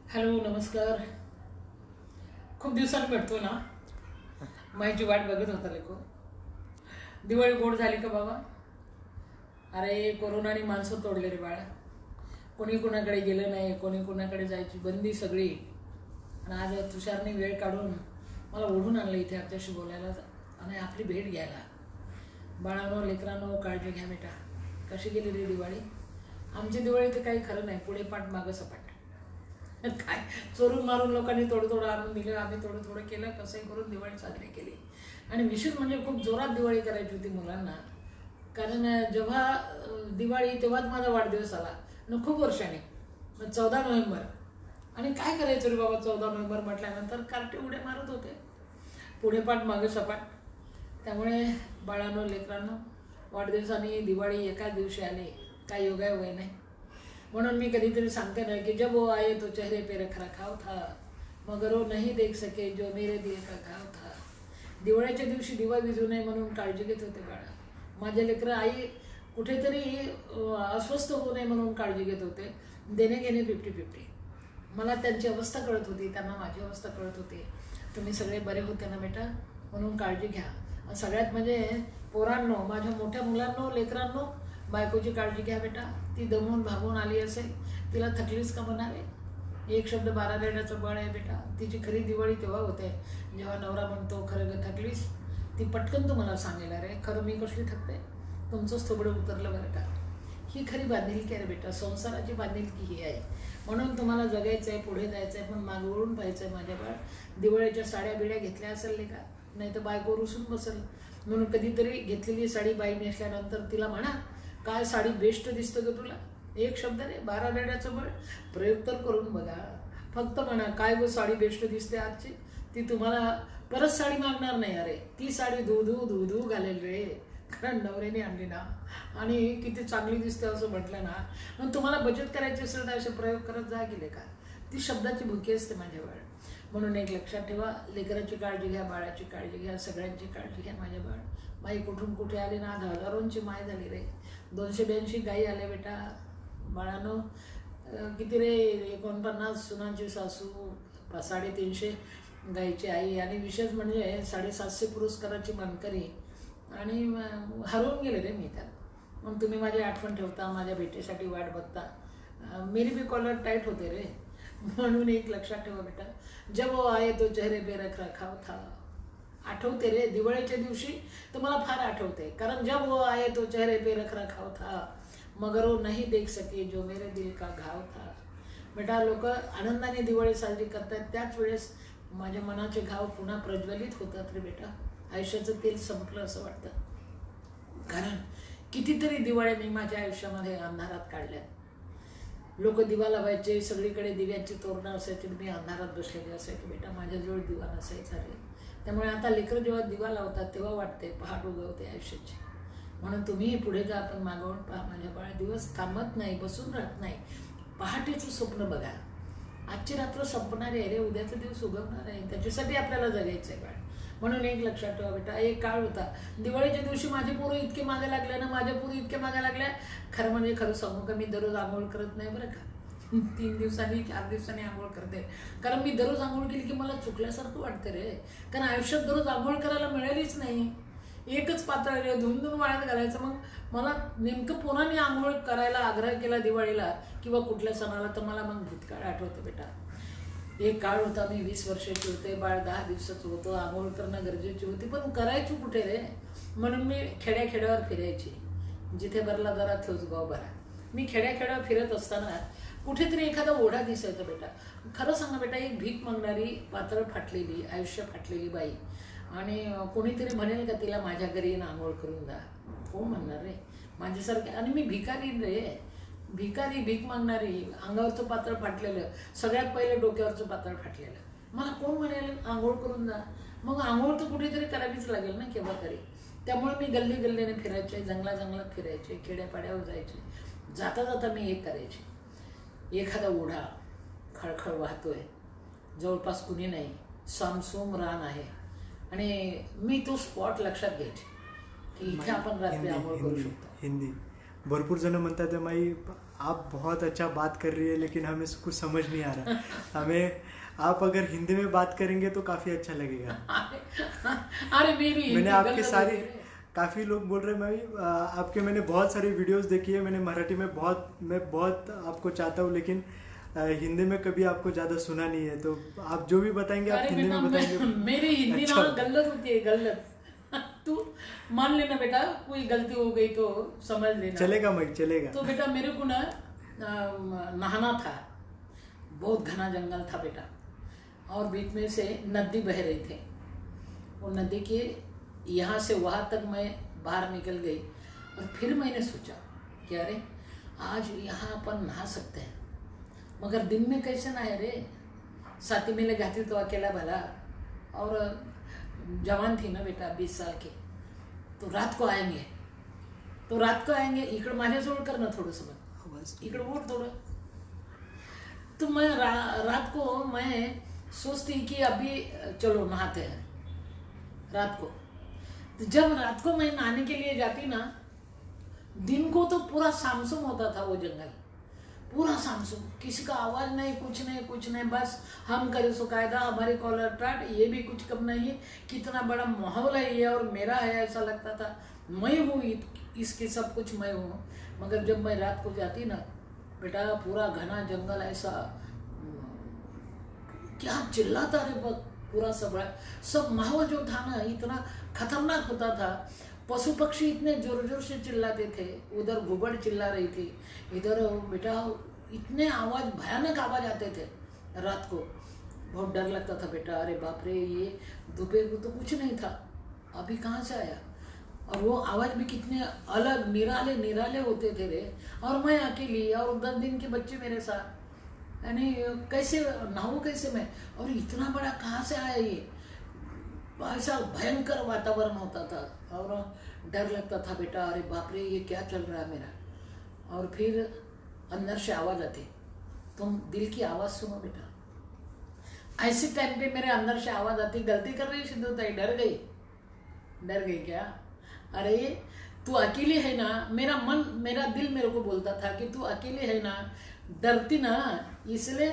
Hello नमस्कार. खूप दिवसांनी भेटतो ना. माझी वाट बघत होता लेको. दिवाळी गोड झाली का बाबा? अरे कोरोनाने माणसं तोडले रे बाळा. कोणी कुणाकडे गेलं नाही, कोणी कुणाकडे जायची बंदी सगळी. आणि आज तुषारने वेळ काढून मला ओढून आणलं इथे आपल्याशी बोलायला आणि आपली भेट घ्यायला. बाळांनो लेकरांनो काळजी घ्या बेटा. कशी गेली रे दिवाळी? आमची दिवाळी तर काही खरं नाही, पुढे पाठ मागं सपाट. काय चोरून मारून लोकांनी थोडं थोडं आणून दिलं, आम्ही थोडं थोडं केलं, कसंही करून दिवाळी साजरी केली. आणि विशेष म्हणजे खूप जोरात दिवाळी करायची होती मुलांना. कारण जेव्हा दिवाळी तेव्हाच माझा वाढदिवस आला न खूप वर्षाने, 14 नोव्हेंबर. आणि काय करायचं रे बाबा 14 नोव्हेंबर म्हटल्यानंतर कार्टे उड्या मारत होते, पुढे पाठ मागे सपाट. त्यामुळे बाळांनो लेकरांनो, वाढदिवसाने दिवाळी एकाच दिवशी आली, काय योगायोग नाही. म्हणून मी कधीतरी सांगते ना की जब वो आए तो चेहरे पे रख रखाव था, मगर वो नहीं देख सके जो मेरे दिल का घाव था. दिवाळीच्या दिवशी दिवा विझू नये म्हणून काळजी घेत होते बाळा. माझे लेकरं आई कुठेतरी अस्वस्थ होऊ नये म्हणून काळजी घेत होते. देणे घेणे 50-50. मला त्यांची अवस्था कळत होती, त्यांना माझी अवस्था कळत होती. तुम्ही सगळे बरे होते ना बेटा, म्हणून काळजी घ्या. सगळ्यात म्हणजे पोरांनो, माझ्या मोठ्या मुलांनो, लेकरांनो, बायकोची काळजी घ्या बेटा. ती दमून भागून आली असेल, तिला थकलीच का म्हणावे. एक शब्द 12 लेण्याचं बळ आहे बेटा. तिची खरी दिवाळी तेव्हा होते जेव्हा नवरा म्हणतो खरं ग थकलीस. ती पटकन तुम्हाला सांगेल अरे खरं मी कसली थकते, तुमचंच थोबडं उतरलं बरं का. ही खरी बांधिलकी आहे बेटा, संसाराची बांधिलकी ही आहे. म्हणून तुम्हाला जगायचं आहे, पुढे जायचं आहे, पण मागवळून पाहायचं आहे माझ्या बाळ. दिवाळीच्या साड्या बिड्या घेतल्या असेल का, नाही तर बायको रुसून बसेल. म्हणून कधीतरी घेतलेली साडी बाई नेसल्यानंतर तिला म्हणा काय साडी बेस्ट दिसतं ग तुला. एक शब्द रे, 12 लेण्याचं बळ. प्रयोग तर करून बघा. फक्त म्हणा काय गो साडी बेस्ट दिसते आजची, ती तुम्हाला परत साडी मागणार नाही. अरे ती साडी धू घालेल रे, कारण नवऱ्याने आणली ना आणि किती चांगली दिसते असं म्हटलं ना. मग तुम्हाला बचत करायची असेल तर असे प्रयोग करत जा गेले का. ती शब्दाची भुकी असते माझ्या बाळ. म्हणून एक लक्षात ठेवा, लेकराची काळजी घ्या, बाळाची काळजी घ्या, सगळ्यांची काळजी घ्या माझ्या बाळ. बाई कुठून कुठे आली ना, आज हजारोंची माय झाली रे. 282 गायी आल्या बेटा. बाळानो किती रे, 49 सुनांची सासू, 350 गायीची आई, आणि विशेष म्हणजे 750 पुरस्काराची मानकरी. आणि हरवून गेले रे मी त्यात. मग तुम्ही माझी आठवण ठेवता, माझ्या भेटीसाठी वाट बघता. मेरी भी कॉलर टाईट होते रे. म्हणून एक लक्षात ठेवा बेटा, जब वो आए तो चेहरे पे रख रखाव था. आठवते रे दिवाळीच्या दिवशी तर मला फार आठवते. कारण जब वो आए तो चेहरे पे रख रखाव था, मगर वो नहीं देख सके जो मेरे दिल का घाव था. बेटा लोक आनंदाने दिवाळी साजरी करतात, त्याच वेळेस माझ्या मनाचे घाव पुन्हा प्रज्वलित होतात रे बेटा. आयुष्याचं तेल संपलं असं वाटतं. कारण कितीतरी दिवाळी मी माझ्या आयुष्यामध्ये अंधारात काढल्या. लोक दिवा लावायचे, सगळीकडे दिव्याची तोरणं असायची, मी अंधारात बसलेली असायची बेटा. माझ्याजवळ दिवा नसायचा रे. त्यामुळे आता लेकरं जेव्हा दिवा लावतात तेव्हा वाटते पहाट उगवते आयुष्याची. म्हणून तुम्ही पुढे जा, पण मागवून पहा माझ्या बाळ. दिवस थांबत नाही, बसून राहत नाही. पहाटेचं स्वप्न बघा. आजची रात्र संपणार आहे रे, उद्याचा दिवस उगवणार आहे, त्याच्यासाठी आपल्याला जगायचं आहे बाळ. म्हणून एक लक्षात ठेवा बेटा, एक काळ होता दिवाळीच्या दिवशी माझे पोरं इतके मागे लागले ना, माझ्या पोरी इतके मागे लागल्या. खरं म्हणजे खरं सांगू का, मी दररोज आंघोळ करत नाही बरं का. 3 दिवसांनी 4 दिवसांनी आंघोळ करते. कारण मी दररोज आंघोळ केली की मला चुकल्यासारखं वाटतं रे. कारण आयुष्यात दररोज आंघोळ करायला मिळालीच नाही. एकच पातळ धुवून वाळत घालायचं. मग मला नेमकं पुन्हा मी आंघोळ करायला आग्रह केला दिवाळीला किंवा कुठल्या सणाला, तर मला मग भूतकाळ आठवतं बेटा. एक काळ होता, मी 20 वर्षाची होते, बाळ 10 दिवसाचं होतं. आंघोळ करणं गरजेची होती, पण करायची कुठे रे. म्हणून मी खेड्याखेड्यावर फिरायची. जिथे भरला जरा थोच गाव भरा. मी खेड्याखेड्यावर फिरत असताना कुठेतरी एखादा ओढा दिसायचा बेटा. खरं सांगा बेटा, एक भीक मागणारी, पातळ फाटलेली, आयुष्य फाटलेली बाई. आणि कोणीतरी म्हणेल का तिला माझ्या घरी येऊन आंघोळ करून जा. कोण म्हणणार रे माझ्यासारखे. आणि मी भिकारी रे, भिकारी, भीक मागणारी, अंगावरचं पातळ फाटलेलं, सगळ्यात पहिले डोक्यावरचं पातळ फाटलेलं. मला कोण म्हणेल आंघोळ करून जा. मग आंघोळ तर कुठेतरी करावीच लागेल ना केव्हा तरी. त्यामुळे मी गल्ली गल्लीने फिरायचे, जंगलात फिरायचे, खेड्यापाड्यावर जायचे. जाता जाता मी एक करायचे, एखादा ओढा खळखळ वाहतोय, जवळपास कुणी नाही, सामसूम रान आहे, आणि मी तो स्पॉट लक्षात घ्यायचे की इथे आपण रात्री आंघोळ करू शकतो. हिंदी भरपूर जण म्हणतात माई आप बहुत अच्छा बात कर रही है, लेकिन हमें कुछ समझ नहीं आ रहा। हमें आप अगर हिंदी में बात करेंगे तो काफ़ी अच्छा लगेगा। अरे मेरी मैंने हिंदी आपके गलत सारे, होती है। काफ़ी लोग बोल रहे हैं, मैं भी आपके मैंने बहुत सारी वीडियोस देखी है, मैंने मराठी में मैं बहुत आपको चाहता हूँ, लेकिन हिंदी में कभी आपको ज़्यादा सुना नहीं है। तो आप जो भी बताएंगे आप अरे हिंदी बेटा में बताएंगे। मेरी हिंदी अच्छा ना होगा। गलत होती है, गलत। तू मान लेना बेटा, कोई गलती हो गई तो समझ लेना। चलेगा मई, चलेगा। तो बेटा मेरे को ना नहाना था, बहुत घना जंगल था बेटा, और बीच में से नदी बह रही थी। वो नदी के यहाँ से वहाँ तक मैं बाहर निकल गई, और फिर मैंने सोचा कि अरे आज यहाँ अपन नहा सकते हैं, मगर दिन में कैसे नहाए रे। साथी में ले जाती तो अकेला भला, और जवान थी ना बेटा 20 साल की। तो रात को आएंगे, इकड़ माझ्या जवळ कर ना थोडंसं, मग इकड़ बोल थोडं। तो मैं रात को मैं सोचती कि अभी चलो नहाते हैं रात को। तो जब रात को मैं नहाने के लिए जाती ना, दिन को तो पूरा सामसुम होता था वो जंगल, पूरा सामसुम, किसी का आवाज नहीं, कुछ नहीं, बस हम करे सो कायदा, हमारे कॉलर टाट, ये भी कुछ कम नहीं है। कितना बड़ा माहौल है ये, और मेरा है, ऐसा लगता था मैं हूँ इसके, सब कुछ मैं हूँ। मगर जब मैं रात को जाती ना बेटा, पूरा घना जंगल ऐसा, क्या चिल्लाता रे पूरा सब माहौल जो था ना इतना खतरनाक होता था। पशु पक्षी इतने जोर जोर से चिल्लाते थे, उधर घुबड़ चिल्ला रही थी, इधर बेटा इतने आवाज, भयानक आवाज आते थे रात को। बहुत डर लगता था बेटा, अरे बाप रे, ये दोपहर को तो कुछ नहीं था, अभी कहाँ से आया। और वो आवाज भी कितने अलग निराले होते थे रे। और मैं अकेली, और 10 दिन के बच्चे मेरे साथ, यानी कैसे नहाऊं कैसे मैं, और इतना बड़ा कहाँ से आया ये। ऐसा भयंकर वातावरण होता था, और डर लगता था बेटा, अरे बाप रे ये क्या चल रहा है मेरा। और फिर अंदर से आवाज आती, तुम दिल की आवाज सुनो बेटा। ऐसे टाइम पे मेरे अंदर से आवाज आती, गलती कर रही सिद्धू ताई, डर गई क्या। अरे तू अकेली है ना, मेरा दिल मेरे को बोलता था कि तू अकेली है ना, डरती ना, इसलिए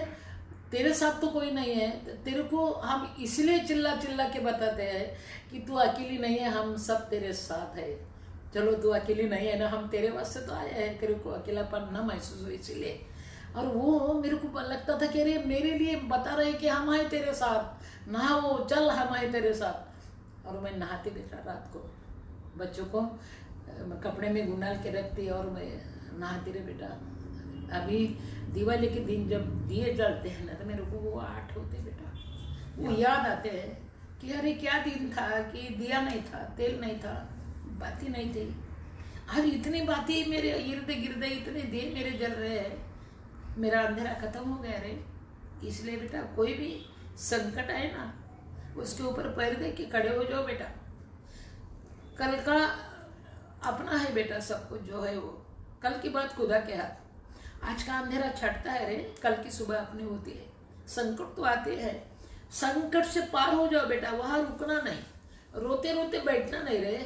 तेरे साथ तो कोई नहीं है, तेरे को हम इसलिए चिल्ला के बताते हैं कि तू अकेली नहीं है, हम सब तेरे साथ है। चलो तू अकेली नहीं है ना, हम तेरे वास्ते तो आए हैं, तेरे को अकेलापन न महसूस हो इसलिए। और वो मेरे को लगता था कि अरे मेरे लिए बता रहे कि हम आए तेरे साथ, नहा वो चल, हम आए तेरे साथ। और मैं नहाती बेटा रात को, बच्चों को कपड़े में गुंडाल के रखती, और मैं नहाती रहे बेटा। अभी दिवाली के दिन जब दिए जलते हैं ना, तो मेरे को वो 8 होते बेटा, वो याद आते हैं कि अरे क्या दिन था कि दिया नहीं था, तेल नहीं था, बाती नहीं थी। आज इतनी बातें मेरे इर्द गिर्द, इतने दिए मेरे जल रहे हैं, मेरा अंधेरा खत्म हो गया रे। इसलिए बेटा कोई भी संकट आए ना, उसके ऊपर पैर दे के खड़े हो जाओ बेटा। कल का अपना है बेटा, सब कुछ जो है वो कल की बात खुदा के हाथ। आज का अंधेरा छटता है रे, कल की सुबह अपनी होती है। संकट तो आते हैं, संकट से पार हो जाओ बेटा, वहां रुकना नहीं, रोते रोते बैठना नहीं रे,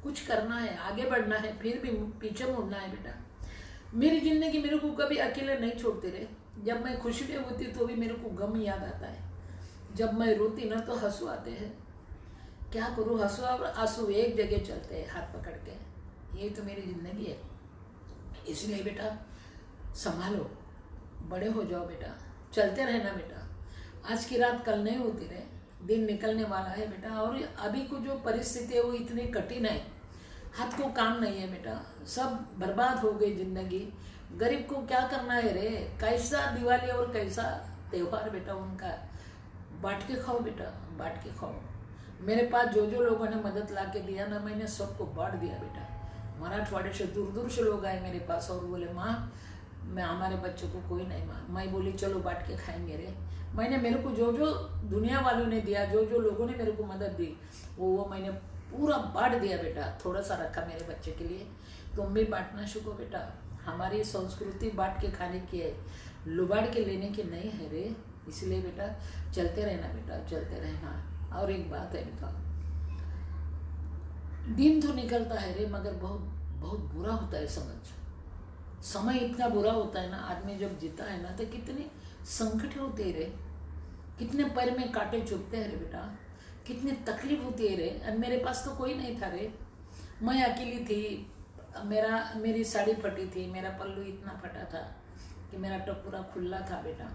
कुछ करना है, आगे बढ़ना है, फिर भी पीछे मुड़ना है बेटा। मेरी जिंदगी मेरे को कभी अकेले नहीं छोड़ते रे। जब मैं खुशी में होती तो भी मेरे को गम याद आता है, जब मैं रोती ना तो हंसू आते हैं। क्या करूँ, हंसू और आंसू एक जगह चलते हैं हाथ पकड़ के, ये तो मेरी जिंदगी है। इसलिए बेटा संभालो, बड़े हो जाओ बेटा, चलते रहना बेटा। आज की रात कल नहीं होती रे, दिन निकलने वाला है बेटा। और अभी को जो परिस्थिति है वो इतनी कठिन है, हाथ को काम नहीं है बेटा, सब बर्बाद हो गई जिंदगी। गरीब को क्या करना है रे, कैसा दिवाली और कैसा त्योहार बेटा उनका, बांट के खाओ बेटा, बांट के खाओ। मेरे पास जो लोगों ने मदद ला के दिया ना, मैंने सबको बांट दिया बेटा। मराठवाड़े से दूर दूर से लोग आए मेरे पास और बोले माँ मैं हमारे बच्चों को कोई नहीं माँ। मैं बोली चलो बांट के खाएंगे रे। मैंने मेरे को जो दुनिया वालों ने दिया, जो लोगों ने मेरे को मदद दी, वो मैंने पूरा बांट दिया बेटा, थोड़ा सा रखा मेरे बच्चे के लिए। तुम भी बांटना सीखो बेटा, हमारी संस्कृति बांट के खाने की है, लुबाड़ के लेने की नहीं है रे। इसलिए बेटा चलते रहना बेटा, चलते रहना। और एक बात है बेटा, दिन तो निकलता है रे, मगर बहुत बहुत बुरा होता है समझ। समय इतना बुरा होता है ना, आदमी जब जीता है ना तो कितने संकट होते रे, कितने पैर में कांटे चुभते हैं रे बेटा, कितनी तकलीफ होती है रे। अब मेरे पास तो कोई नहीं था रे, मैं अकेली थी, मेरी साड़ी फटी थी, मेरा पल्लू इतना फटा था कि मेरा टप पूरा खुला था बेटा,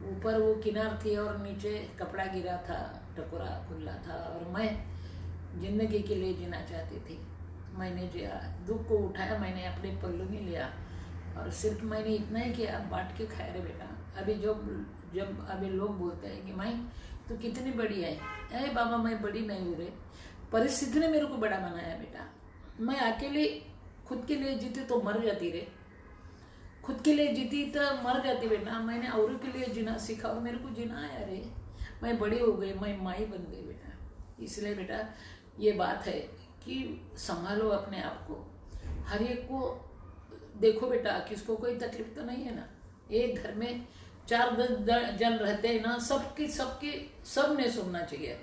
ऊपर वो किनार थी और नीचे कपड़ा गिरा था, टकोरा खुला था। और मैं जिंदगी के लिए जीना चाहती थी। मैंने जिया, दुख को उठाया, मैंने अपने पल्लू में लिया और सिर्फ मैंने इतना ही किया, बांट के खाया रे बेटा। अभी जब अभी लोग बोलते हैं कि माई तू कितनी बड़ी है, अरे बाबा मैं बड़ी नहीं हूँ रे, परिस्थिति ने मेरे को बड़ा बनाया बेटा। मैं अकेले खुद के लिए जीती तो मर जाती रे, खुद के लिए जीती तो मर जाती बेटा। मैंने औरों के लिए जीना सीखा और मेरे को जीना आया रे, मैं बड़ी हो गई, मैं माई बन गई बेटा। इसलिए बेटा ये बात है कि संभालो अपने आप को, हर एक को देखो बेटा, किसको कोई तकलीफ तो नहीं है ना। एक घर में 4-10 जन रहते हैं ना, सब ने सुनना चाहिए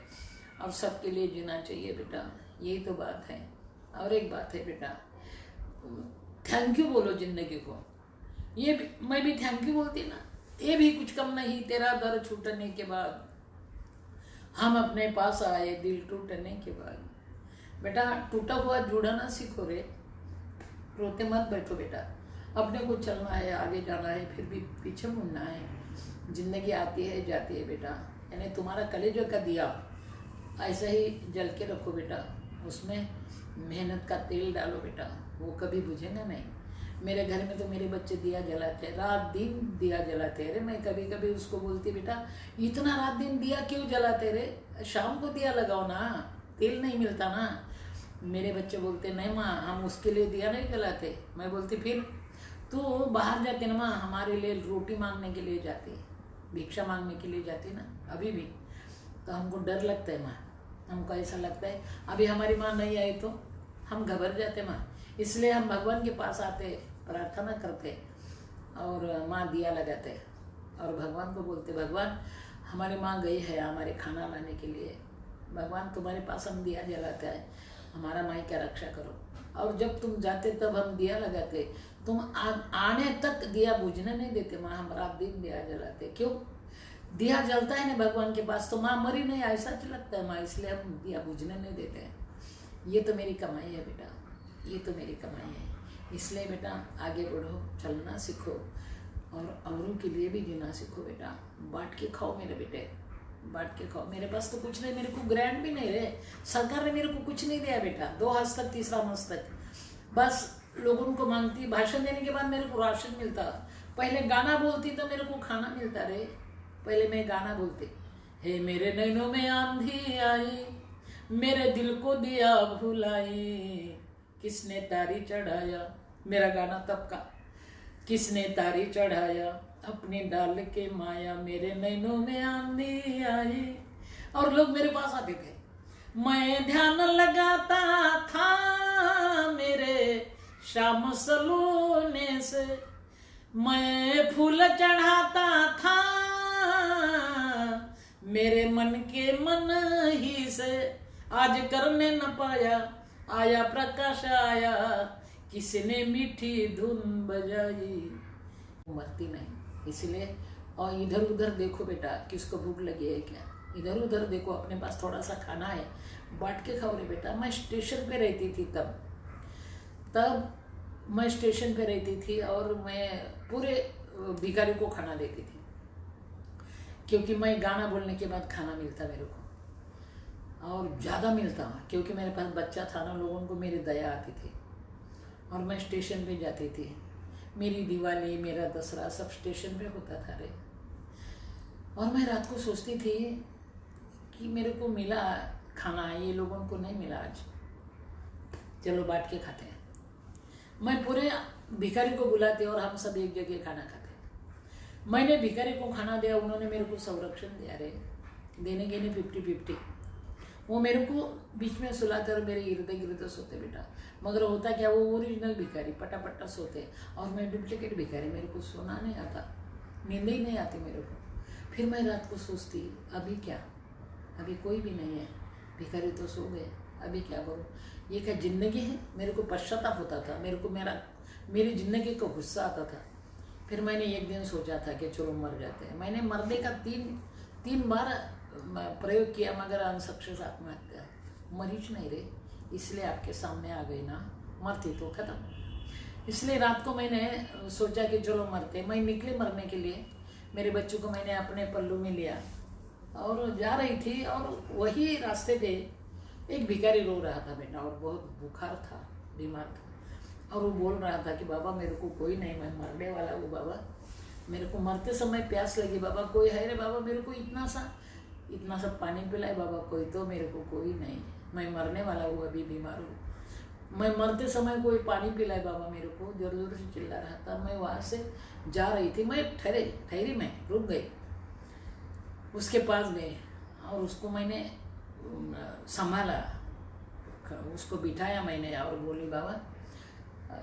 और सबके लिए जीना चाहिए बेटा, यही तो बात है। और एक बात है बेटा, थैंक यू बोलो जिंदगी को। ये भी मैं भी थैंक यू बोलती ना, ये भी कुछ कम नहीं। तेरा दर छूटने के बाद हम अपने पास आए, दिल टूटने के बाद। बेटा टूटा हुआ जुड़ाना सीखो रे, रोते मत बैठो बेटा। अपने को चलना है, आगे जाना है, फिर भी पीछे मुड़ना है। जिंदगी आती है जाती है बेटा, यानी तुम्हारा कलेजों का दिया ऐसा ही जल के रखो बेटा, उसमें मेहनत का तेल डालो बेटा, वो कभी बुझेगा नहीं। मेरे घर में तो मेरे बच्चे दिया जलाते, रात दिन दिया जलाते रे। मैं कभी कभी उसको बोलती बेटा इतना रात दिन दिया क्यों जलाते रे, शाम को दिया लगाओ ना, तेल नहीं मिलता ना। मेरे बच्चे बोलते नहीं माँ हम उसके लिए दिया नहीं जलाते। मैं बोलती फिर तू बाहर जाते ना माँ, हमारे लिए रोटी मांगने के लिए जाती, भिक्षा मांगने के लिए जाती ना अभी भी, तो हमको डर लगता है माँ, हमको ऐसा लगता है अभी हमारी माँ नहीं आई तो हम घबरा जाते माँ। इसलिए हम भगवान के पास आते, प्रार्थना करते और माँ दिया लगाते और भगवान को बोलते भगवान हमारी माँ गई है हमारे खाना लाने के लिए, भगवान तुम्हारे पास हम दिया जलाते हैं, हमारा माई का रक्षा करो। और जब तुम जाते तब हम दिया लगाते, तुम आने तक दिया बुझने नहीं देते माँ, हम रात दिन दिया जलाते। क्यों? दिया जलता है ना भगवान के पास तो माँ मरी नहीं ऐसा लगता है माँ, इसलिए हम दिया बुझने नहीं देते हैं। ये तो मेरी कमाई है बेटा, ये तो मेरी कमाई है। इसलिए बेटा आगे बढ़ो, चलना सीखो और औरों के लिए भी जीना सीखो बेटा। बांट के खाओ मेरे बेटे, बांट के खाओ। मेरे पास तो कुछ नहीं, मेरे को ग्रांट भी नहीं रहे, सरकार ने मेरे को कुछ नहीं दिया बेटा। 2 हाथ तक, तीसरा मंच तक बस लोगों को मांगती, भाषण देने के बाद मेरे को राशन मिलता। पहले गाना बोलती तो मेरे को खाना मिलता रे। पहले मैं गाना बोलती, हे मेरे नैनों में आंधी आई, मेरे दिल को दिया भुलाई, किसने तारी चढ़ाया, मेरा गाना तब का, किसने तारी चढ़ाया अपनी डाल के माया, मेरे नैनों में आंधी आई। और लोग मेरे पास आते थे, मैं ध्यान लगाता था मेरे शाम सलूने से, मैं फूल चढ़ाता था मेरे मन के मन ही से, आज करने न पाया, आया प्रकाश आया, किसने मीठी धुन बजाई। मरती नहीं इसलिए। और इधर उधर देखो बेटा, किसको भूख लगी है क्या, इधर उधर देखो, अपने पास थोड़ा सा खाना है बांट के खाओ रे बेटा। मैं स्टेशन पे रहती थी तब मैं स्टेशन पे रहती थी और मैं पूरे भिखारी को खाना देती थी, क्योंकि मैं गाना बोलने के बाद खाना मिलता मेरे को और ज़्यादा मिलता, क्योंकि मेरे पास बच्चा था ना, लोगों को मेरी दया आती थी। और मैं स्टेशन पे जाती थी, मेरी दिवाली मेरा दसरा सब स्टेशन पे होता था रे। और मैं रात को सोचती थी कि मेरे को मिला खाना, ये लोगों को नहीं मिला आज, चलो बांट के खाते हैं। मैं पूरे भिखारी को बुलाते और हम सब एक जगह खाना खाते। मैंने भिखारी को खाना दिया, उन्होंने मेरे को संरक्षण दिया रे, देने के लिए 50-50। वो मेरे को बीच में सुलाते और मेरे इर्द गिर्द सोते बेटा। मगर होता क्या, वो ओरिजिनल भिखारी पटा सोते और मैं डुप्लीकेट भिखारी, मेरे को सोना नहीं आता, नींद ही नहीं आती मेरे को। फिर मैं रात को सोचती अभी क्या, अभी कोई भी नहीं है, भिखारी तो सो गए, अभी क्या करूँ, ये क्या जिंदगी है। मेरे को पश्चाताप होता था, मेरे को मेरा मेरी जिंदगी को गुस्सा आता था। फिर मैंने एक दिन सोचा था कि चलो मर जाते हैं। मैंने मरने का तीन बार प्रयोग किया, मगर अनसक्सेस आत्महत्या, मरीज नहीं रहे। इसलिए आपके सामने आ गई ना, मरती तो खत्म। इसलिए रात को मैंने सोचा कि चलो मरते। मैं निकली मरने के लिए, मेरे बच्चों को मैंने अपने पल्लू में लिया और जा रही थी, और वही रास्ते पे एक भिखारी रो रहा था बेटा, और बहुत बुखार था, बीमार था, और वो बोल रहा था कि बाबा मेरे को कोई नहीं, मैं मरने वाला हूँ बाबा, मेरे को मरते समय प्यास लगी बाबा, कोई है रे बाबा, मेरे को इतना सा पानी पिलाए बाबा, कोई तो, मेरे को कोई नहीं, मैं मरने वाला हूँ, अभी बीमार हूँ, मैं मरते समय कोई पानी पिलाए बाबा मेरे को, जोर जोर से चिल्ला रहा था। मैं वहाँ से जा रही थी, मैं ठहरी, मैं रुक गई, उसके पास गए और उसको मैंने संभाला, उसको बिठाया मैंने और बोली बाबा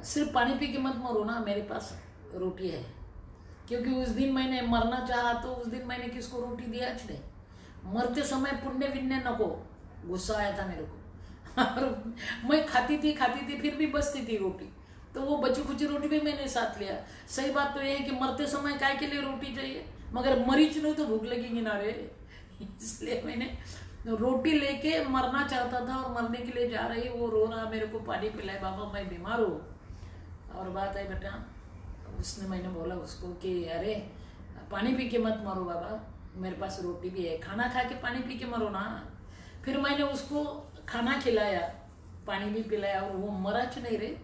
सिर्फ पानी पी के मत मरो ना, मेरे पास रोटी है। क्योंकि उस दिन मैंने मरना चाहा तो उस दिन मैंने किसको रोटी दिया नहीं, मरते समय पुण्य विण्य नको, गुस्सा आया था मेरे को और मैं खाती थी फिर भी बचती थी रोटी, तो वो बची खुची रोटी भी मैंने साथ लिया। सही बात तो ये है कि मरते समय काय के लिए रोटी चाहिए, मगर मरीज नहीं तो भूख लगेगी ना रे, इसलिए मैंने रोटी लेके मरना चाहता था और मरने के लिए जा रही, वो रो रहा, मेरे को पानी पिलाए बाबा, मैं बीमार हूँ। और बात है बेटा, उसने, मैंने बोला उसको कि अरे पानी पी के मत मरो बाबा, मेरे पास रोटी भी है, खाना खा के पानी पी के मरो ना। फिर मैंने उसको खाना खिलाया, पानी भी पिलाया, और वो मराच नहीं रे,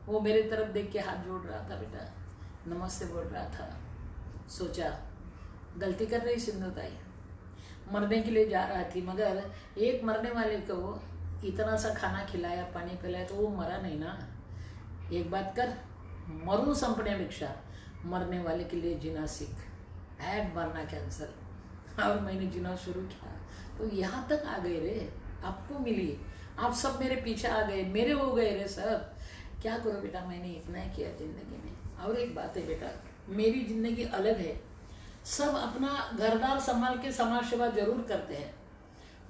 वो मेरे तरफ देख के हाथ जोड़ रहा था बेटा, नमस्ते बोल रहा था। सोचा गलती कर रही सिंधुताई, मरने के लिए जा रहा थी, मगर एक मरने वाले को इतना सा खाना खिलाया, पानी पिलाया, तो वो मरा नहीं ना। एक बात कर, मरू संपण्यापेक्षा मरने वाले के लिए जीना सीख, ऐड मरना कैंसर। और मैंने जीना शुरू किया, तो यहाँ तक आ गए रे, आपको मिली, आप सब मेरे पीछे आ गए, मेरे हो गए रे सब। क्या करो बेटा, मैंने इतना ही किया जिंदगी में। और एक बात है बेटा, मेरी जिंदगी अलग है, सब अपना घरदार संभाल के समाज सेवा जरूर करते हैं,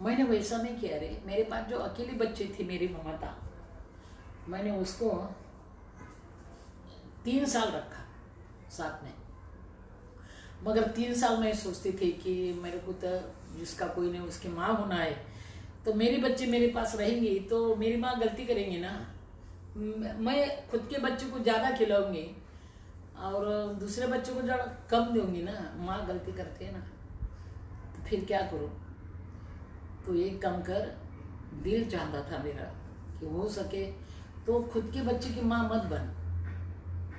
मैंने वैसा नहीं किया रे। मेरे पास जो अकेली बच्ची थी मेरी ममता, मैंने उसको 3 साल रखा साथ में, मगर 3 साल मैं सोचती थी कि मेरे को तो जिसका कोई नहीं उसकी माँ होना है, तो मेरी बच्चे मेरे पास रहेंगी तो मेरी माँ गलती करेंगी ना, मैं खुद के बच्चे को ज़्यादा खिलाऊंगी और दूसरे बच्चों को ज़्यादा कम दूंगी ना, माँ गलती करती है ना, तो फिर क्या करूँ। तो एक काम कर, दिल चाहता था मेरा कि हो सके तो खुद के बच्चे की माँ मत बन,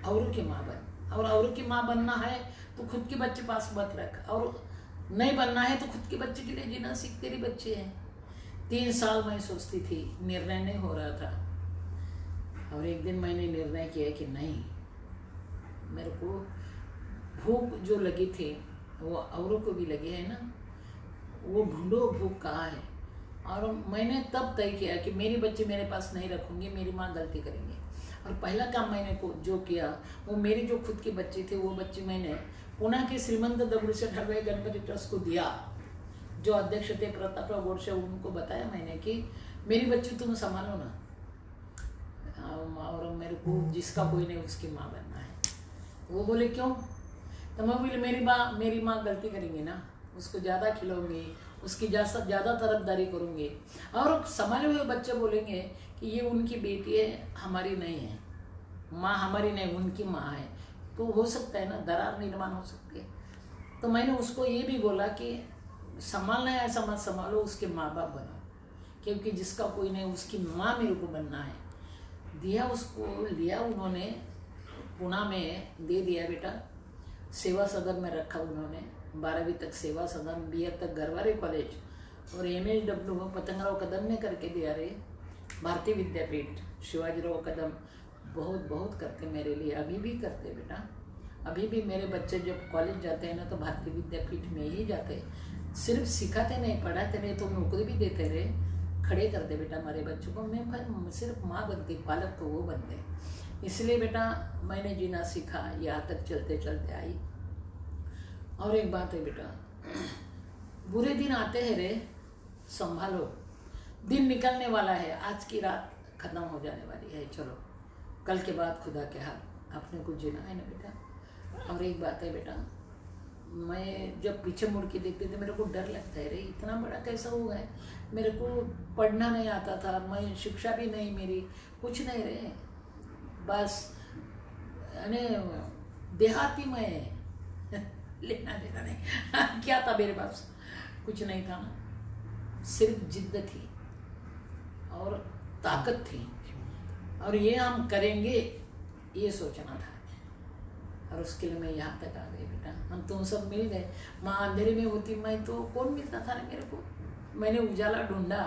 औरों की माँ बन, और औरों की माँ बनना है तो खुद के बच्चे पास मत रख, और नहीं बनना है तो खुद के बच्चे के लिए जीना सीख, तेरी बच्चे हैं। 3 साल मैं सोचती थी, निर्णय नहीं हो रहा था, और एक दिन मैंने निर्णय किया कि नहीं, मेरे को भूख जो लगी थी वो औरों को भी लगी है ना, वो ढूंढो भूख कहाँ है। और मैंने तब तय किया कि मेरे बच्चे मेरे पास नहीं रखूंगी, मेरी माँ गलती करेंगे। और पहला काम मैंने जो किया, वो मेरी जो खुद के बच्चे थे वो बच्चे मैंने पुणे के श्रीमंत दगड़ूशेठ हलवाई गणपति ट्रस्ट को दिया, जो अध्यक्ष थे प्रतापराव गोडसे, उनको बताया मैंने कि मेरी बच्ची तुम संभालो ना, और मेरे को जिसका कोई नहीं उसकी माँ बनना है। वो बोले क्यों, तो मैं बोली मेरी माँ गलती करेंगी ना, उसको ज़्यादा खिलाऊंगी, उसकी ज़्यादा तरफदारी करूँगी, और संभाले हुए बच्चे बोलेंगे कि ये उनकी बेटी है, हमारी नहीं है, माँ हमारी नहीं उनकी माँ है, तो हो सकता है ना दरार निर्माण हो सकती है। तो मैंने उसको ये भी बोला कि संभालना है ऐसा मत संभालो, उसके माँ बाप बनो, क्योंकि जिसका कोई नहीं उसकी माँ मेरे को बनना है। दिया उसको, लिया उन्होंने, पुणे में दे दिया बेटा, सेवा सदन में रखा उन्होंने, 12वीं तक सेवा सदन, BA तक गरवारे कॉलेज, और MSW पतंगराव कदम ने करके दिया रे। भारतीय विद्यापीठ शिवाजीराव कदम बहुत बहुत करते मेरे लिए, अभी भी करते बेटा, अभी भी मेरे बच्चे जब कॉलेज जाते हैं ना तो भारतीय विद्यापीठ में ही जाते, सिर्फ सिखाते नहीं, पढ़ाते नहीं, तो नौकरी भी देते रहे, खड़े करते बेटा हमारे बच्चों को। मैं सिर्फ माँ बनती, पालक तो वो बनते, इसलिए बेटा मैंने जीना सीखा, यहाँ तक चलते चलते आई। और एक बात है बेटा, बुरे दिन आते हैं रे, संभालो, दिन निकलने वाला है, आज की रात खत्म हो जाने वाली है, चलो कल के बाद खुदा के हाथ। अपने को जीना है ना बेटा। और एक बात है बेटा, मैं जब पीछे मुड़ के देखती थी मेरे को डर लगता है, रे इतना बड़ा कैसा हुआ है। मेरे को पढ़ना नहीं आता था, मैं शिक्षा भी नहीं, मेरी कुछ नहीं रे, बस यानी देहाती में लेना देना नहीं क्या था मेरे पास, कुछ नहीं था ना, सिर्फ जिद्द थी और ताकत थी, और ये हम करेंगे ये सोचना था। और उसके लिए मैं यहाँ तक आ गई बेटा। हम तुम सब मिल गए। माँ अंधेरे में होती मैं तो कौन मिलता था ना मेरे को। मैंने उजाला ढूंढा,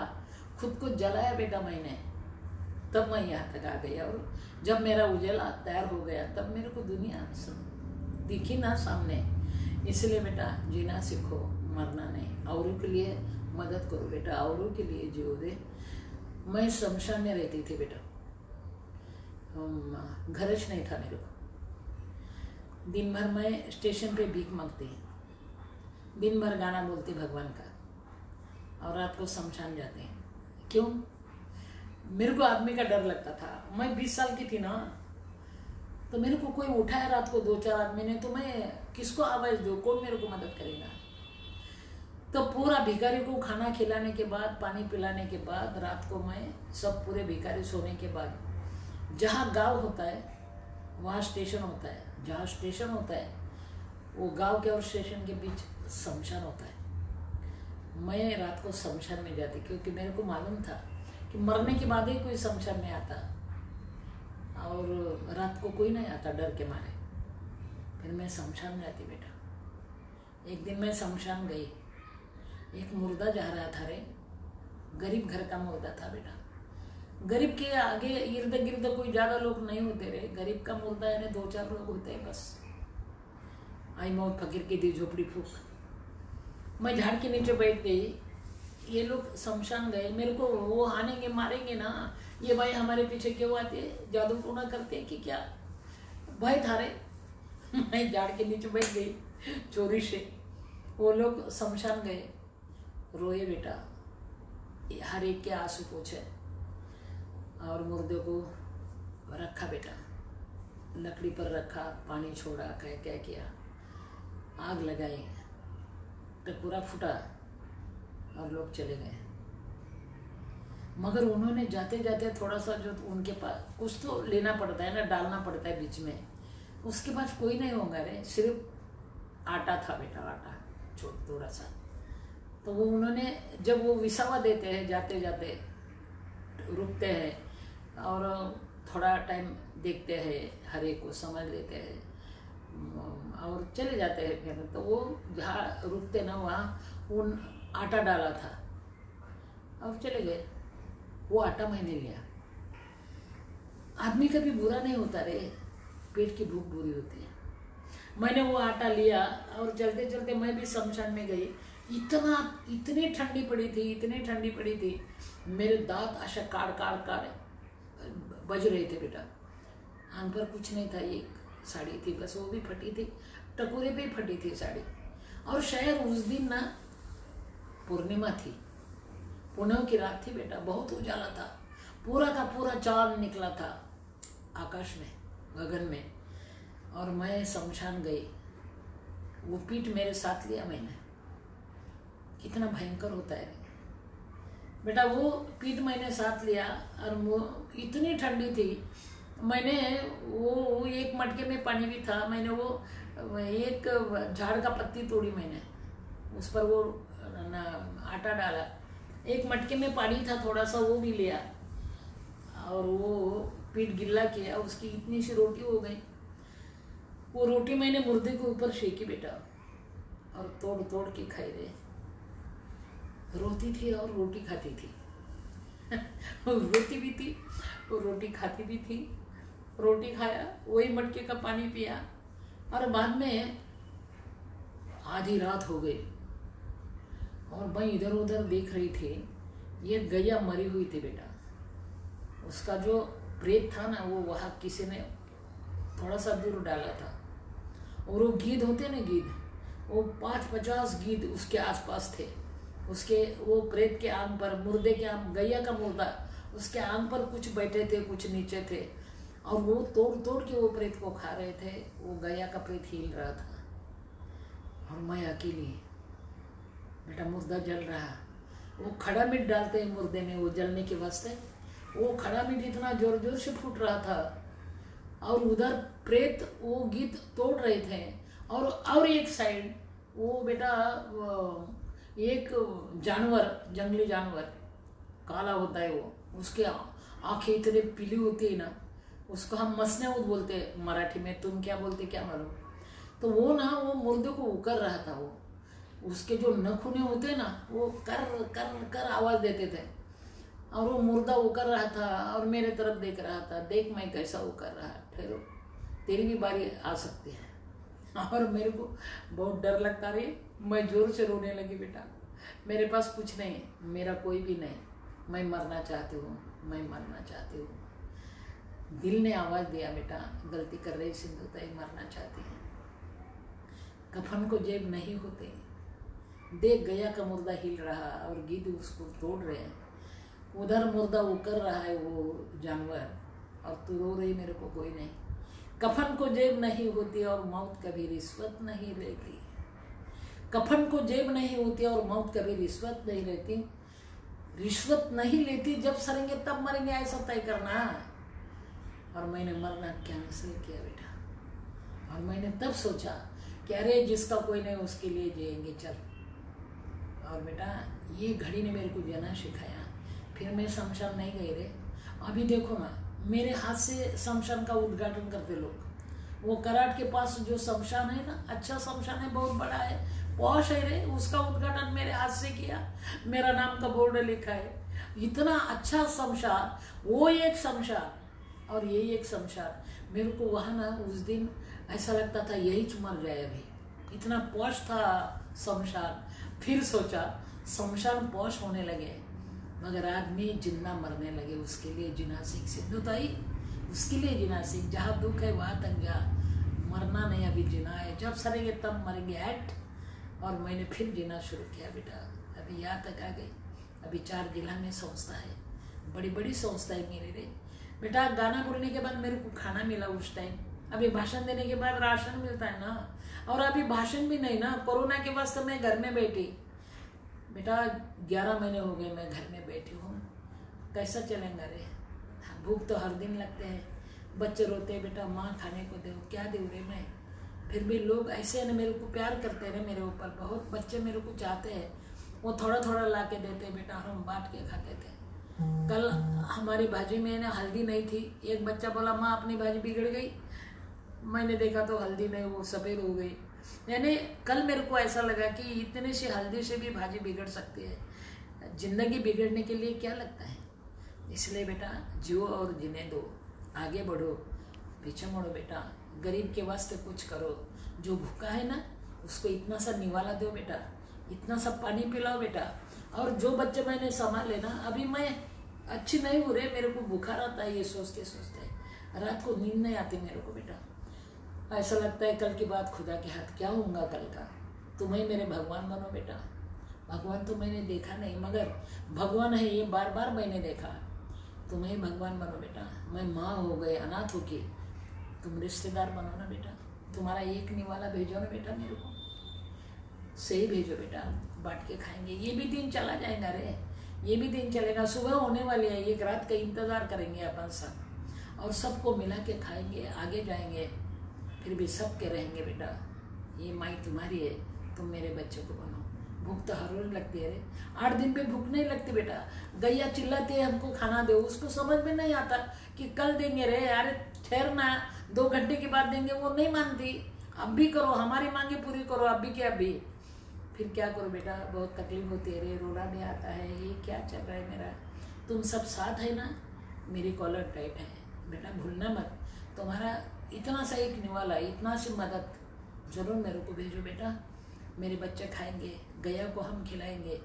खुद को जलाया बेटा मैंने, तब मैं यहाँ तक आ गई। और जब मेरा उजाला तैयार हो गया तब मेरे को दुनिया दिखी ना सामने। इसलिए बेटा जीना सीखो, मरना नहीं। औरों के लिए मदद करो बेटा, औरों के लिए जियो दे। मैं शमशान में रहती थी बेटा, घरच नहीं था मेरे को। दिन भर मैं स्टेशन पे भीख मांगती, दिन भर गाना बोलती भगवान का, और रात को शमशान जाते हैं। क्यों? मेरे को आदमी का डर लगता था। मैं 20 साल की थी ना, तो मेरे को कोई उठाया रात को 2-4 आदमी ने, तो मैं किसको आवाज दूँ, कौन मेरे को मदद करेगा। तो पूरा भिखारी को खाना खिलाने के बाद, पानी पिलाने के बाद, रात को मैं सब पूरे भिखारी सोने के बाद, जहाँ गांव होता है वहाँ स्टेशन होता है, जहाँ स्टेशन होता है वो गांव के और स्टेशन के बीच शमशान होता है। मैं रात को शमशान में जाती, क्योंकि मेरे को मालूम था कि मरने के बाद ही कोई शमशान में आता, और रात को कोई नहीं आता डर के मारे। फिर मैं शमशान जाती बेटा। एक दिन मैं शमशान गई, एक मुर्दा जा रहा था रे, गरीब घर का मुर्दा था बेटा। गरीब के आगे इर्द गिर्द कोई ज्यादा लोग नहीं होते रे, गरीब का मुर्दा यानी 2-4 लोग होते हैं बस। आई मौत फकीर की दी झोपड़ी फूक। मैं झाड़ के नीचे बैठ गई, ये लोग शमशान गए, मेरे को वो आनेंगे मारेंगे ना, ये भाई हमारे पीछे क्यों आते, जादू टोना करते हैं कि क्या, भय था रे। मैं झाड़ के नीचे बैठ गई चोरी से। वो लोग शमशान गए, रोए बेटा, हर एक के आंसू पोछे, और मुर्दे को रखा बेटा, लकड़ी पर रखा, पानी छोड़ा, क्या किया, आग लगाई, टकुरा फूटा और लोग चले गए। मगर उन्होंने जाते जाते थोड़ा सा जो उनके पास कुछ तो लेना पड़ता है ना, डालना पड़ता है बीच में, उसके पास कोई नहीं होगा रे, सिर्फ आटा था बेटा, आटा थोड़ा सा। तो वो उन्होंने, जब वो विसावा देते हैं, जाते जाते रुकते हैं और थोड़ा टाइम देखते हैं, हर एक को समझ लेते हैं और चले जाते हैं। फिर तो वो जहाँ रुकते ना वहाँ उन आटा डाला था और चले गए। वो आटा मैंने लिया। आदमी कभी बुरा नहीं होता रे, पेट की भूख बुरी होती है। मैंने वो आटा लिया और चलते चलते मैं भी शमशान में गई। इतनी ठंडी पड़ी थी, इतनी ठंडी पड़ी थी, मेरे दांत ऐसा काड़ बज रहे थे बेटा। आंख पर कुछ नहीं था, एक साड़ी थी बस, वो भी फटी थी, टकोरे पे फटी थी साड़ी। और शायद उस दिन ना पूर्णिमा थी, पूनम की रात थी बेटा, बहुत उजाला था, पूरा का पूरा चांद निकला था आकाश में, गगन में। और मैं शमशान गई, वो पीठ मेरे साथ लिया मैंने। कितना भयंकर होता है बेटा, वो पीठ मैंने साथ लिया और वो इतनी ठंडी थी। मैंने वो एक मटके में पानी भी था, मैंने वो एक झाड़ का पत्ती तोड़ी, मैंने उस पर वो आटा डाला, एक मटके में पानी था थोड़ा सा, वो भी लिया और वो पीठ गिल्ला किया, उसकी इतनी सी रोटी हो गई। वो रोटी मैंने मुर्दे के ऊपर सेकी बेटा और तोड़ तोड़ के खाई रे। रोती थी और रोटी खाती थी रोटी भी थी और रोटी खाती भी थी। रोटी खाया, वही मटके का पानी पिया, और बाद में आधी रात हो गई और मैं इधर उधर देख रही थी। ये गैया मरी हुई थी बेटा, उसका जो प्रेत था ना वो वहाँ किसी ने थोड़ा सा दूर डाला था। और वो गीद होते ना, गीद, वो 5-50 गीद उसके आसपास थे। उसके वो प्रेत के आंग पर, मुर्दे के आंग, गैया का मुर्दा, उसके आंग पर कुछ बैठे थे, कुछ नीचे थे। और वो तोड़ तोड़ के वो प्रेत को खा रहे थे। वो गया का प्रेत हिल रहा था और मैं अकेली, बेटा मुर्दा जल रहा। वो खड़ा मीट डालते हैं मुर्दे में वो जलने के वास्ते, वो खड़ा मीट इतना जोर जोर से फूट रहा था और उधर प्रेत वो गीत तोड़ रहे थे। और एक साइड वो बेटा एक जानवर, जंगली जानवर काला होता है वो, उसके आंखें इतने पीली होती है ना, उसको हम मसनेऊद बोलते हैं मराठी में, तुम क्या बोलते क्या मालूम। तो वो ना वो मुर्दे को उकर रहा था, वो उसके जो नखूने होते हैं ना वो कर कर कर आवाज देते थे और वो मुर्दा उकर रहा था और मेरे तरफ देख रहा था, देख मैं कैसा उकर रहा, ठहरो तेरी भी बारी आ सकती है। और मेरे को बहुत डर लगता रही, मैं जोर से रोने लगी। बेटा मेरे पास कुछ नहीं, मेरा कोई भी नहीं, मैं मरना चाहती हूँ, मैं मरना चाहती हूँ। दिल ने आवाज़ दिया, बेटा गलती कर रही सिंधुताई, मरना चाहती है। कफन को जेब नहीं होते, देख गया का मुर्दा हिल रहा और गिद्ध उसको तोड़ रहे हैं, उधर मुर्दा उकर रहा है वो जानवर, और तू रो रही मेरे को कोई नहीं। कफन को जेब नहीं होती और मौत कभी रिश्वत नहीं लेती। कफन को जेब नहीं होती और मौत कभी रिश्वत नहीं लेती। रिश्वत नहीं लेती, जब सरेंगे तब मरेंगे ऐसा तय करना। और मैंने मरना कैंसिल किया बेटा, और मैंने तब सोचा कि अरे जिसका कोई नहीं उसके लिए जिएंगे चल। और बेटा ये घड़ी ने मेरे को जीना सिखाया। फिर मैं शमशान नहीं गई रे। अभी देखो ना मेरे हाथ से शमशान का उद्घाटन करते लोग। वो कराट के पास जो शमशान है ना, अच्छा शमशान है, बहुत बड़ा है, पॉश है रे, उसका उद्घाटन मेरे हाथ से किया, मेरा नाम का बोर्ड लिखा है। इतना अच्छा शमशान, वो एक शमशान और ये एक शमशान। मेरे को वहाँ ना उस दिन ऐसा लगता था यही मर जाए अभी, इतना पॉश था शमशान। फिर सोचा शमशान पॉश होने लगे मगर आदमी जिंदा मरने लगे, उसके लिए जीना सीख। सिंधुताई उसके लिए जीना सीख, जहाँ दुख है वहाँ तक जा, मरना नहीं अभी जीना है, जब सरेंगे तब मरेंगे ऐट। और मैंने फिर जीना शुरू किया बेटा, अभी यहाँ तक आ गई। अभी 4 जिला में संस्था है, बड़ी बड़ी संस्था है मेरे रे बेटा। गाना बोलने के बाद मेरे को खाना मिला उस टाइम, अभी भाषण देने के बाद राशन मिलता है ना, और अभी भाषण भी नहीं ना, कोरोना के वास्ते मैं घर में बैठी बेटा। 11 महीने हो गए मैं घर में बैठी हूँ, कैसा चलेंगे रे। भूख तो हर दिन लगते हैं, बच्चे रोते हैं बेटा माँ खाने को दो, क्या दूँ रे मैं। फिर भी लोग ऐसे ना मेरे को प्यार करते रहे मेरे ऊपर, बहुत बच्चे मेरे को चाहते हैं, वो थोड़ा थोड़ा ला के देते बेटा, हम बांट के खाते थे। कल हमारी भाजी में ना हल्दी नहीं थी, एक बच्चा बोला माँ अपनी भाजी बिगड़ गई, मैंने देखा तो हल्दी नहीं, वो सफ़ेद हो गई। यानी कल मेरे को ऐसा लगा कि इतने से हल्दी से भी भाजी बिगड़ सकती है। जिंदगी बिगड़ने के लिए क्या लगता है। इसलिए बेटा जियो और जीने दो, आगे बढ़ो, पीछे मुड़ो बेटा, गरीब के वास्ते कुछ करो। जो भूखा है ना उसको इतना सा निवाला दो बेटा, इतना सा पानी पिलाओ बेटा। और जो बच्चे मैंने संभाले ना, अभी मैं अच्छी नहीं हो रही, मेरे को बुखार आता है ये सोचते सोचते, रात को नींद नहीं आती मेरे को बेटा। ऐसा लगता है कल की बात खुदा के हाथ, क्या होगा कल का। तुम्हें मेरे भगवान बनो बेटा। भगवान तो मैंने देखा नहीं मगर भगवान है ये बार बार मैंने देखा। तुम्हें भगवान बनो बेटा। मैं माँ हो गए अनाथ होके, तुम रिश्तेदार बनो ना बेटा। तुम्हारा एक निवाला भेजो ना बेटा, मेरे को सही भेजो बेटा, बांट के खाएंगे। ये भी दिन चला जाएगा रे, ये भी दिन चलेगा, सुबह होने वाली है, एक रात का इंतजार करेंगे अपन सब, और सबको मिला के खाएंगे, आगे जाएंगे, फिर भी सबके रहेंगे बेटा। ये माई तुम्हारी है, तुम मेरे बच्चे को बनो। भूख तो हर रोज लगती है रे, 8 दिन पे भूख नहीं लगती बेटा। गैया चिल्लाती है हमको खाना दो, उसको समझ में नहीं आता कि कल देंगे रे, अरे ठहरना 2 घंटे के बाद देंगे, वो नहीं मानती। अब भी करो, हमारी मांगे पूरी करो, अभी के अभी। फिर क्या करो बेटा, बहुत तकलीफ होती है रे, रोना भी आता है, ये क्या चल रहा है मेरा। तुम सब साथ है ना, मेरी कॉलर टाइट है बेटा, भूलना मत। तुम्हारा इतना सा एक निवाला, इतना सी मदद जरूर मेरे को भेजो बेटा। मेरे बच्चे खाएंगे, गया को हम खिलाएंगे,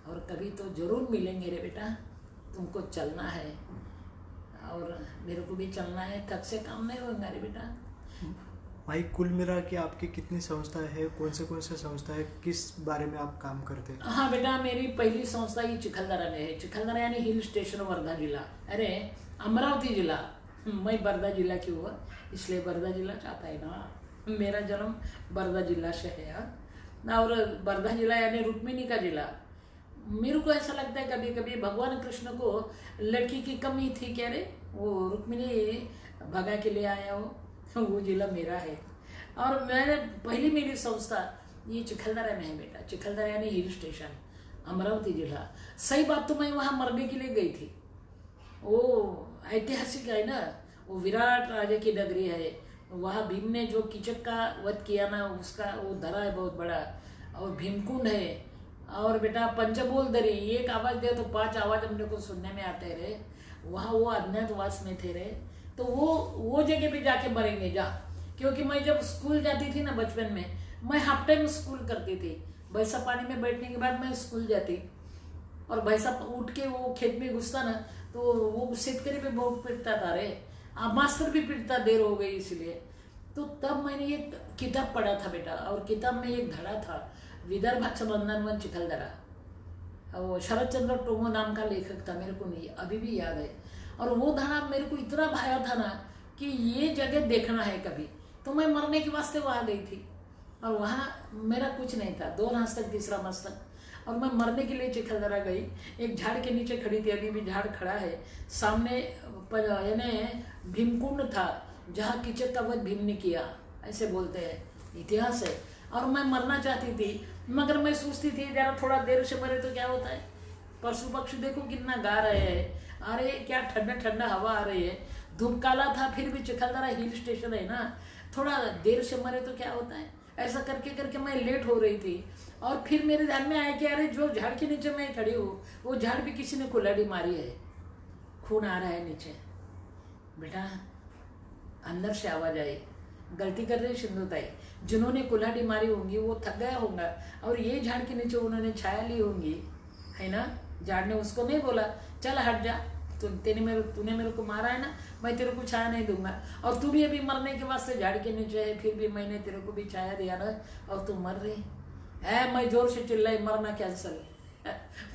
और कभी तो जरूर मिलेंगे रे बेटा। तुमको चलना है और मेरे को भी चलना है, थक से काम नहीं होगा रे बेटा। भाई कुल मिला के आपकी कितनी संस्था है, कौन से संस्था है, किस बारे में आप काम करते हैं? हाँ बेटा, मेरी पहली संस्था ये चिखलदरा में है। चिखलदरा यानी हिल स्टेशन, वर्धा जिला, अरे अमरावती जिला, मैं बर्दा जिला की हुआ, इसलिए बर्दा जिला चाहता है ना, मेरा जन्म बर्दा जिला से है यार। और बर्दा जिला यानी रुक्मिणी का जिला। मेरे को ऐसा लगता है कभी कभी भगवान कृष्ण को लड़की की कमी थी क्या रे, वो रुक्मिणी भगा के ले आया वो जिला मेरा है। और मैंने पहली मेरी संस्था ये चिखलदरा में है बेटा। चिखलदरा यानी हिल स्टेशन, अमरावती जिला। सही बात तो मैं वहाँ मरने के लिए गई थी। वो ऐतिहासिक है ना, वो विराट राजा की नगरी है। वहाँ भीम ने जो कीचक का वध किया ना, उसका वो धरा है बहुत बड़ा। और भीमकुंड है। और बेटा पंचबोल दरी, एक आवाज दे तो 5 आवाज हमने को सुनने में आते रहे। वहाँ वो अज्ञातवास में थे रहे, तो वो जगह पे जाके मरेंगे जा। क्योंकि मैं जब स्कूल जाती थी ना बचपन में, मैं हाफ टाइम स्कूल करती थी। भैंसा पानी में बैठने के बाद मैं स्कूल जाती, और भैंसा उठ के वो खेत में घुसता ना, तो वो शेतकरी पे बहुत पिटता था रे। मास्टर भी पिटता, देर हो गई इसलिए। तो तब मैंने एक किताब पढ़ा था बेटा, और किताब में एक धड़ा था, विदर्भाचं बंधनवन चिखलदरा। वो शरद चंद्र टोमो नाम का लेखक था, मेरे को नहीं अभी भी याद है। और वो धड़ा मेरे को इतना भाया था ना कि ये जगह देखना है कभी। तो मैं मरने के वास्ते वहाँ गई थी, और वहाँ मेरा कुछ नहीं था। 2 मस्तक, तीसरा मस्तक। और मैं मरने के लिए चिखलदरा गई। एक झाड़ के नीचे खड़ी थी, अभी भी झाड़ खड़ा है सामने। यानी भीमकुंड था जहाँ कीचक का वध भीम ने किया, ऐसे बोलते हैं, इतिहास है। और मैं मरना चाहती थी, मगर मैं सोचती थी जरा थोड़ा देर से मरे तो क्या होता है। पशु पक्षी देखो कितना गा रहे हैं, अरे क्या ठंडा ठंडा हवा आ रही है। धूप काला था, फिर भी चिखलदरा हिल स्टेशन है ना, थोड़ा देर से मरे तो क्या होता है। ऐसा करके करके मैं लेट हो रही थी। और फिर मेरे ध्यान में आया कि अरे जो झाड़ के नीचे मैं खड़ी हूँ, वो झाड़ भी किसी ने कुल्हाड़ी मारी है, खून आ रहा है नीचे। बेटा अंदर से आवाज आई, गलती कर रही सिंधुताई, जिन्होंने कुल्हाड़ी मारी होंगी वो थक गया होगा, और ये झाड़ के नीचे उन्होंने छाया ली होंगी, है ना। झाड़ ने उसको नहीं बोला चल हट जा, तूने मेरे को मारा है ना, मैं तेरे को छाया नहीं दूंगा। और तू भी अभी मरने के वास्ते झाड़ के नीचे है, फिर भी मैंने तेरे को भी छाया दिया ना, और तू मर रही है। मैं जोर से चिल्लाई, मरना कैंसल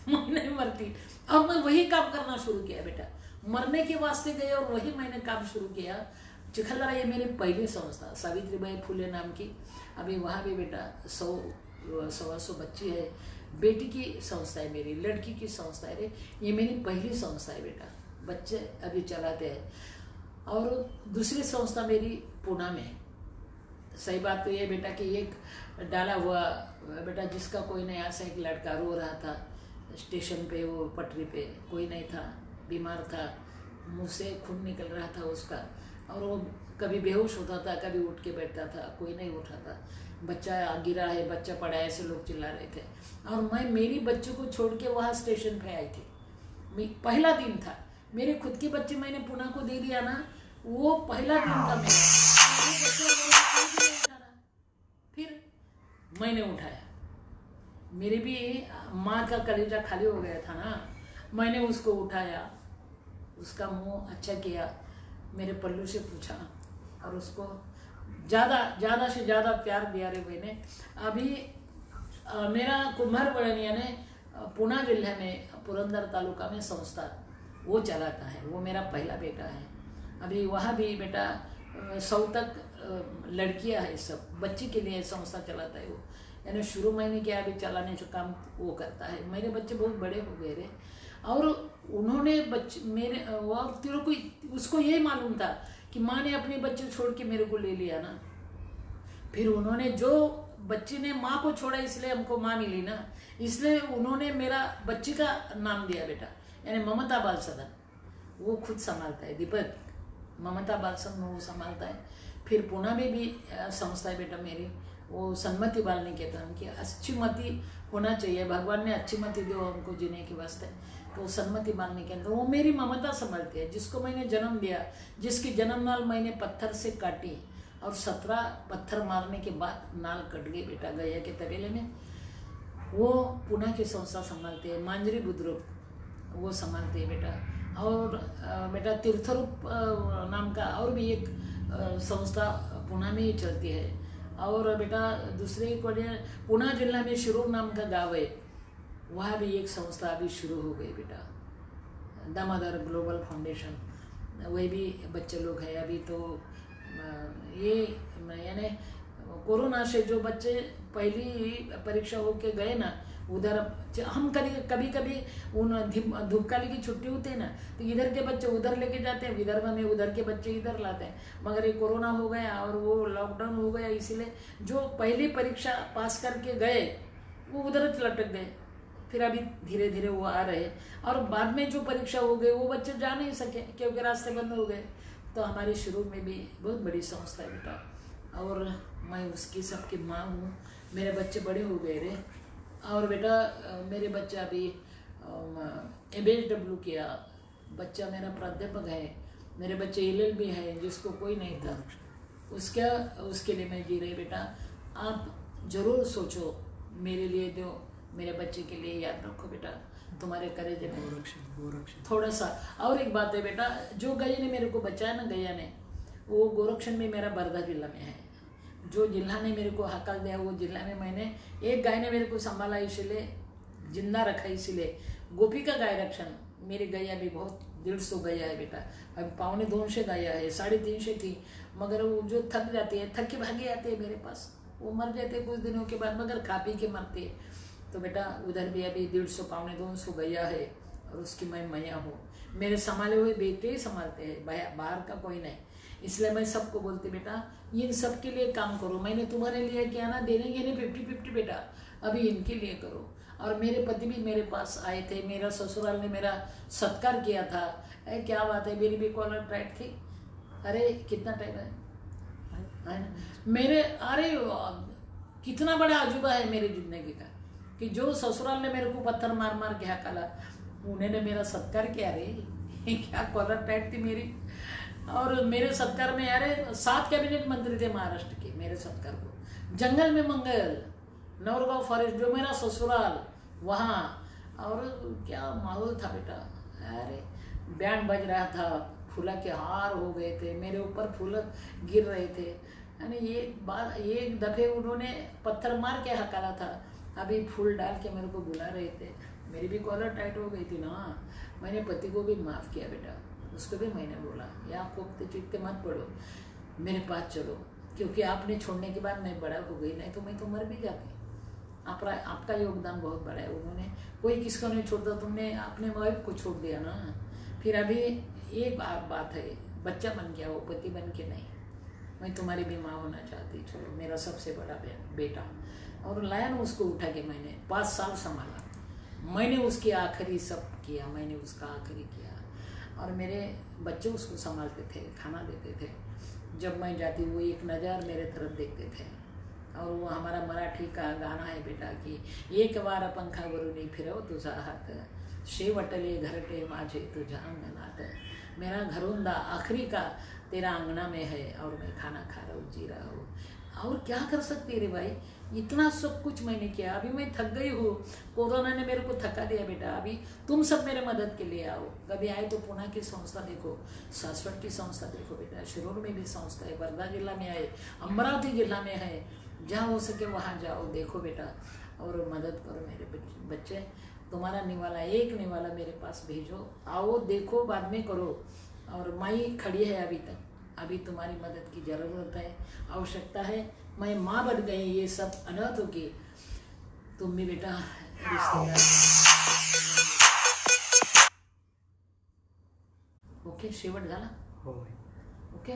मैं नहीं मरती। और मैं वही काम करना शुरू किया बेटा, मरने के वास्ते गए और वही मैंने काम शुरू किया। चिखलदरा ये मेरी पहली संस्था, सावित्रीबाई फुले नाम की। अभी वहाँ भी बेटा 100-125 बच्ची है। बेटी की संस्था है मेरी, लड़की की संस्था है रे, ये मेरी पहली संस्था है बेटा। बच्चे अभी चलाते हैं। और दूसरी संस्था मेरी पुणे में। सही बात तो ये बेटा कि एक डाला हुआ बेटा, जिसका कोई नहीं, ऐसा एक लड़का रो रहा था स्टेशन पे, वो पटरी पे, कोई नहीं था, बीमार था, मुंह से खून निकल रहा था उसका, और वो कभी बेहोश होता था, कभी उठ के बैठता था, कोई नहीं उठाता। बच्चा गिरा है, बच्चा पड़ा है, ऐसे लोग चिल्ला रहे थे। और मैं मेरी बच्चों को छोड़ के वहाँ स्टेशन पे आई थी। पहला दिन था, मेरे खुद के बच्चे मैंने पुणे को दे दिया ना, वो पहला दिन था मेरा। फिर मैंने उठाया, मेरी भी माँ का कलेजा खाली हो गया था ना, मैंने उसको उठाया, उसका मुंह अच्छा किया, मेरे पल्लू से पूछा, और उसको ज़्यादा से ज़्यादा प्यार दिया रे मैंने। अभी मेरा कुम्हारवळण यानी पुणे जिले में पुरंदर तालुका में संस्था वो चलाता है, वो मेरा पहला बेटा है। अभी वहाँ भी बेटा 100 तक लड़कियाँ है, सब बच्चे के लिए संस्था चलाता है वो। यानी शुरू मैंने किया, अभी चलाने का काम वो करता है। मेरे बच्चे बहुत बड़े हो गए रे, और उन्होंने बच्चे मेरे, और तेरे को उसको यही मालूम था कि माँ ने अपने बच्चे छोड़ के मेरे को ले लिया ना। फिर उन्होंने, जो बच्चे ने माँ को छोड़ा इसलिए हमको माँ मिली ना, इसलिए उन्होंने मेरा बच्चे का नाम दिया बेटा, यानी ममता बाल सदन। वो खुद संभालता है, दीपक ममता बाल सदन वो संभालता है। फिर पुणे में भी संस्था है बेटा मेरी, वो सन्मति बाल निकेतन की। अच्छी मति होना चाहिए, भगवान ने अच्छी मति दो हमको जीने के वास्ते, तो सन्मति बाल निकेतन वो मेरी ममता संभालती है। जिसको मैंने जन्म दिया, जिसकी जन्म नाल मैंने पत्थर से काटी, और 17 पत्थर मारने के बाद नाल कट गई बेटा गया के तबेले में, वो पुणे की संस्था संभालती है। मांजरी बुद्रुक वो संभालती है बेटा। और बेटा तीर्थरूप नाम का और भी एक संस्था पुणे में ही चलती है। और बेटा दूसरे एक पुणे जिला में शिरूर नाम का गाँव है, वहाँ भी एक संस्था अभी शुरू हो गई बेटा, दामोदर ग्लोबल फाउंडेशन। वही भी बच्चे लोग हैं अभी तो ये यानी कोरोना से जो बच्चे पहली परीक्षा होके गए ना उधर हम कभी कभी उन धूपकाली की छुट्टी होती है ना तो इधर के बच्चे उधर लेके जाते हैं विदर्भ में, उधर के बच्चे इधर लाते हैं। मगर ये कोरोना हो गया और वो लॉकडाउन हो गया, इसीलिए जो पहली परीक्षा पास करके गए वो उधर लटक गए। फिर अभी धीरे धीरे वो आ रहे और बाद में जो परीक्षा हो गई वो बच्चे जा नहीं सके क्योंकि रास्ते बंद हो गए। तो हमारी शुरू में भी बहुत बड़ी संस्था है बेटा और मैं उसकी सबकी माँ हूँ। मेरे बच्चे बड़े हो गए रे और बेटा मेरे बच्चा अभी MSW किया, बच्चा मेरा प्राध्यापक है, मेरे बच्चे LLB है जिसको कोई नहीं था, उसके लिए मैं जी रही। बेटा आप जरूर सोचो मेरे लिए, जो मेरे बच्चे के लिए याद रखो बेटा, तुम्हारे करेज में थोड़ा सा। और एक बात है बेटा, जो गैया ने मेरे को बचाया ना, गैया ने, वो गोरक्षण में मेरा बर्दा जिला में है। जो जिला ने मेरे को हकल दिया वो जिला में मैंने एक गाय ने मेरे को संभाला, इसलिए जिंदा रखा, इसीलिए गोपी का गाय रक्षण। मेरी गैया भी बहुत 150 गैया है बेटा, अभी 250 गैया है, 350 थी, मगर वो जो थक जाती है, थक के भागे आती है मेरे पास, वो मर जाते कुछ दिनों के बाद, मगर खा पी के मरती है। तो बेटा उधर भी अभी 150 250 गैया है और उसकी मैं मैया हूँ। मेरे संभाले हुए बेटे ही संभालते हैं, बाहर का कोई नहीं। इसलिए मैं सबको बोलती बेटा इन सब के लिए काम करो। मैंने तुम्हारे लिए किया ना, देने के लिए 50-50 बेटा, अभी इनके लिए करो। और मेरे पति भी मेरे पास आए थे, मेरा ससुराल ने मेरा सत्कार किया था। क्या बात है, मेरी भी कॉलर टाइट थी। अरे कितना टाइम है ना मेरे, अरे कितना बड़ा अजूबा है मेरी जिंदगी का कि जो ससुराल ने मेरे को पत्थर मार मार के हकाला, उन्होंने मेरा सत्कार किया। रे क्या कॉलर टाइट थी मेरी। और मेरे सत्कार में यारे 7 कैबिनेट मंत्री थे महाराष्ट्र के, मेरे सत्कार को। जंगल में मंगल, नौरगांव फॉरेस्ट जो मेरा ससुराल, वहाँ और क्या माहौल था बेटा। अरे बैंड बज रहा था, फूला के हार हो गए थे, मेरे ऊपर फूल गिर रहे थे। यानी एक दफे उन्होंने पत्थर मार के हकाला था, अभी फूल डाल के मेरे को बुला रहे थे। मेरी भी कॉलर टाइट हो गई थी ना। मैंने पति को भी माफ़ किया बेटा, उसको भी मैंने बोला या आप कोकते चिकते मत पड़ो, मेरे पास चलो, क्योंकि आपने छोड़ने के बाद मैं बड़ा हो गई, नहीं तो मैं तो मर भी जाती। आपका योगदान बहुत बड़ा है। उन्होंने कोई किसको नहीं छोड़ता, तुमने अपने वाइफ को छोड़ दिया ना। फिर अभी एक बात है, बच्चा बन गया हो, पति बन के नहीं। मैं तुम्हारी भी माँ होना चाहती, चलो मेरा सबसे बड़ा बेटा। और लाया ना उसको, उठा के मैंने 5 साल संभाला, मैंने उसकी आखिरी सब किया, मैंने उसका आखिरी किया। और मेरे बच्चे उसको संभालते थे, खाना देते थे। जब मैं जाती वो एक नज़र मेरे तरफ देखते थे। और वो हमारा मराठी का गाना है बेटा कि एक बार पंखा वरुणी फिरव तुझा हात, शेवटले घरटे माझे तुझा अंगणात। मेरा घरोंदा आखिरी का तेरा अंगना में है और मैं खाना खा रहा हूँ, जी रहा हूँ। और क्या कर सकती रे भाई, इतना सब कुछ मैंने किया। अभी मैं थक गई हूँ, कोरोना ने मेरे को थका दिया बेटा। अभी तुम सब मेरे मदद के लिए आओ, कभी आए तो पुणे की संस्था देखो, सासवट की संस्था देखो बेटा, शिरूर में भी संस्था है, वर्धा जिला में है, अमरावती जिला में है, जहाँ हो सके वहाँ जाओ, देखो बेटा और मदद करो मेरे बच्चे। तुम्हारा निवाला, एक निवाला मेरे पास भेजो, आओ देखो, बाद में करो। और माई खड़ी है अभी तक, अभी तुम्हारी मदद की ज़रूरत है, आवश्यकता है। मैं माँ बन गई ये सब अनाथों की, तुम भी बेटा रिश्तेदार। ओके, शेवट झाला, ओके।